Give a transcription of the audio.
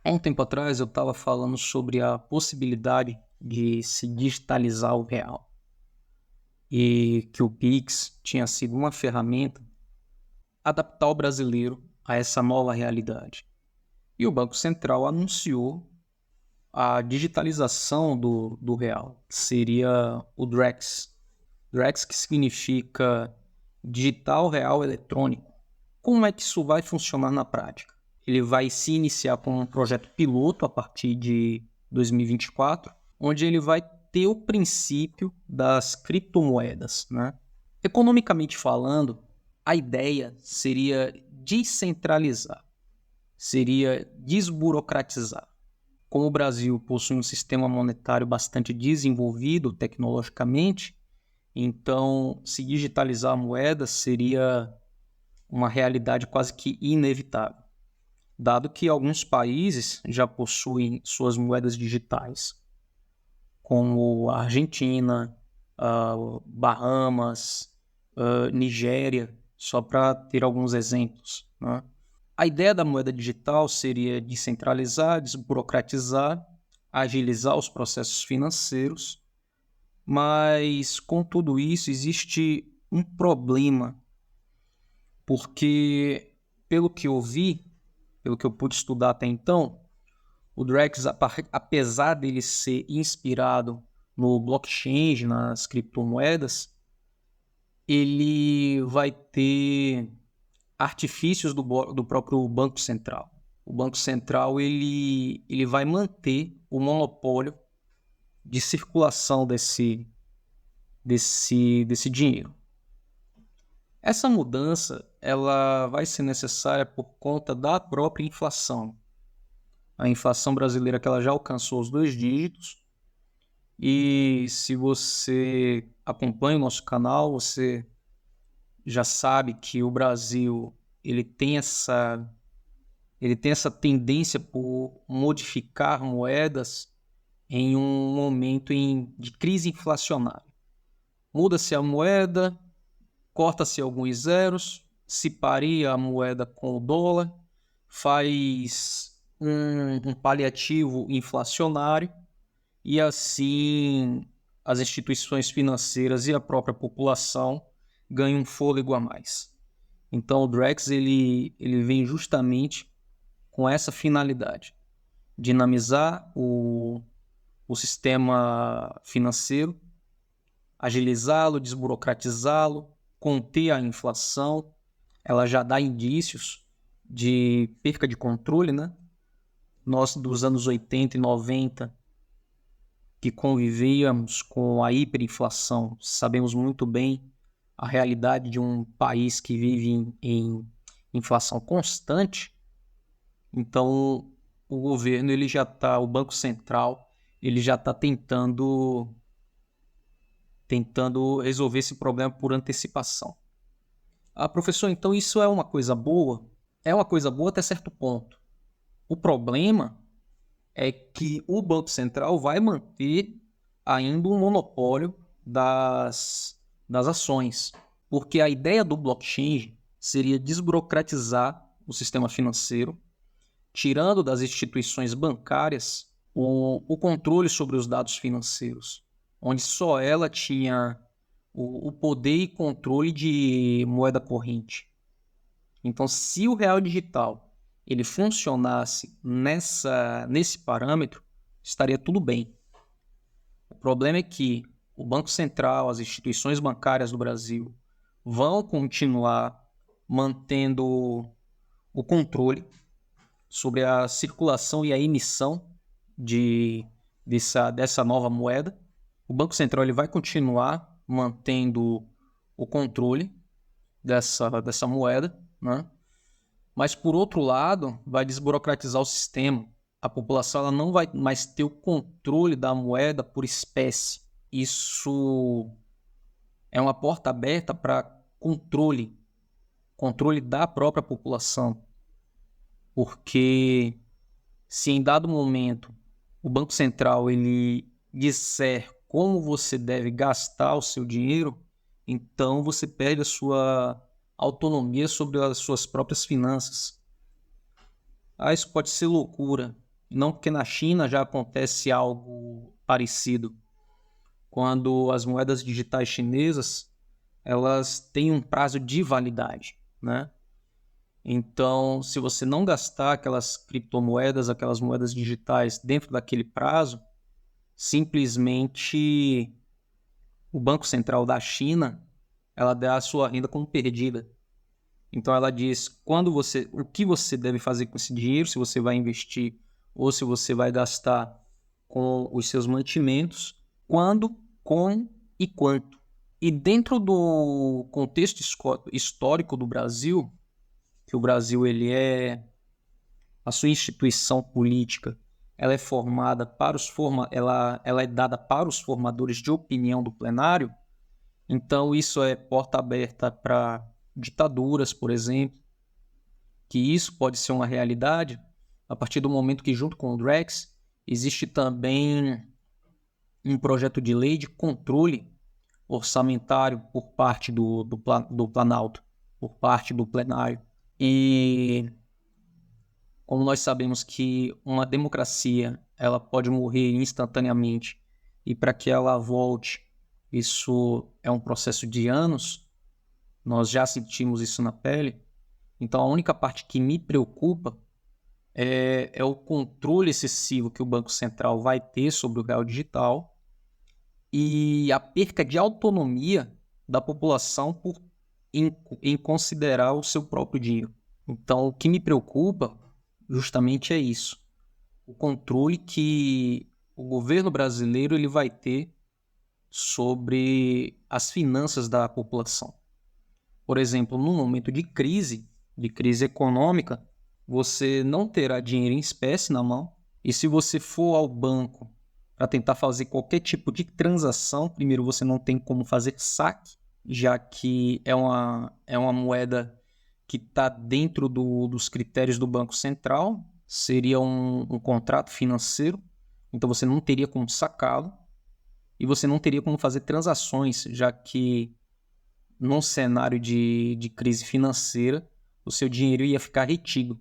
Há um tempo atrás eu estava falando sobre a possibilidade de se digitalizar o real e que o Pix tinha sido uma ferramenta adaptar o brasileiro a essa nova realidade. E o Banco Central anunciou a digitalização do real, que seria o Drex. Drex que significa digital real eletrônico. Como é que isso vai funcionar na prática? Ele vai se iniciar com um projeto piloto a partir de 2024, onde ele vai ter o princípio das criptomoedas, né? Economicamente falando, a ideia seria descentralizar, seria desburocratizar. Como o Brasil possui um sistema monetário bastante desenvolvido tecnologicamente, então se digitalizar a moeda seria uma realidade quase que inevitável, dado que alguns países já possuem suas moedas digitais, como a Argentina, Bahamas, Nigéria, só para ter alguns exemplos, né? A ideia da moeda digital seria descentralizar, desburocratizar, agilizar os processos financeiros, mas com tudo isso existe um problema, porque pelo que eu vi, pelo que eu pude estudar até então, o Drex, apesar dele ser inspirado no blockchain, nas criptomoedas, ele vai ter artifícios do próprio Banco Central. O Banco Central ele vai manter o monopólio de circulação desse dinheiro. Essa mudança ela vai ser necessária por conta da própria inflação. A inflação brasileira que ela já alcançou os 2 dígitos. E se você acompanha o nosso canal, você já sabe que o Brasil ele tem essa, ele tem essa tendência por modificar moedas em um momento de crise inflacionária. Muda-se a moeda, corta-se alguns zeros, se paria a moeda com o dólar, faz um paliativo inflacionário e assim as instituições financeiras e a própria população ganham um fôlego a mais. Então o Drex ele vem justamente com essa finalidade, dinamizar o sistema financeiro, agilizá-lo, desburocratizá-lo, conter a inflação. Ela já dá indícios de perca de controle, né? Nós dos anos 80 e 90 que convivíamos com a hiperinflação, sabemos muito bem a realidade de um país que vive em inflação constante. Então, o governo ele já está, o Banco Central ele já está tentando resolver esse problema por antecipação. Ah, professor, então isso é uma coisa boa? É uma coisa boa até certo ponto. O problema é que o Banco Central vai manter ainda um monopólio das ações, porque a ideia do blockchain seria desburocratizar o sistema financeiro, tirando das instituições bancárias o controle sobre os dados financeiros, onde só ela tinha o poder e controle de moeda corrente. Então, se o real digital ele funcionasse nesse parâmetro, estaria tudo bem. O problema é que o Banco Central, as instituições bancárias do Brasil vão continuar mantendo o controle sobre a circulação e a emissão dessa nova moeda. O Banco Central ele vai continuar mantendo o controle dessa moeda, né? Mas, por outro lado, vai desburocratizar o sistema. A população ela não vai mais ter o controle da moeda por espécie. Isso é uma porta aberta para controle da própria população. Porque se em dado momento o Banco Central ele disser como você deve gastar o seu dinheiro, então você perde a sua autonomia sobre as suas próprias finanças. Ah, isso pode ser loucura, Não, porque na China já acontece algo parecido. Quando as moedas digitais chinesas, elas têm um prazo de validade, né? Então, se você não gastar aquelas criptomoedas, aquelas moedas digitais dentro daquele prazo, simplesmente o Banco Central da China, ela dá a sua renda como perdida. Então ela diz o que você deve fazer com esse dinheiro, se você vai investir ou se você vai gastar com os seus mantimentos, quando, como e quanto. E dentro do contexto histórico do Brasil, que o Brasil a sua instituição política, ela é formada para ela é dada para os formadores de opinião do plenário. Então isso é porta aberta para ditaduras, por exemplo, que isso pode ser uma realidade a partir do momento que, junto com o Drex, existe também um projeto de lei de controle orçamentário por parte do Planalto, por parte do plenário. E como nós sabemos que uma democracia ela pode morrer instantaneamente e para que ela volte, isso é um processo de anos, nós já sentimos isso na pele. Então a única parte que me preocupa é o controle excessivo que o Banco Central vai ter sobre o real digital e a perca de autonomia da população em considerar o seu próprio dinheiro. Então, o que me preocupa justamente é isso. O controle que o governo brasileiro ele vai ter sobre as finanças da população. Por exemplo, num momento de crise econômica, você não terá dinheiro em espécie na mão. E se você for ao banco para tentar fazer qualquer tipo de transação, primeiro você não tem como fazer saque, já que é uma moeda que está dentro dos critérios do Banco Central, seria um contrato financeiro, então você não teria como sacá-lo e você não teria como fazer transações, já que num cenário de crise financeira, o seu dinheiro ia ficar retido.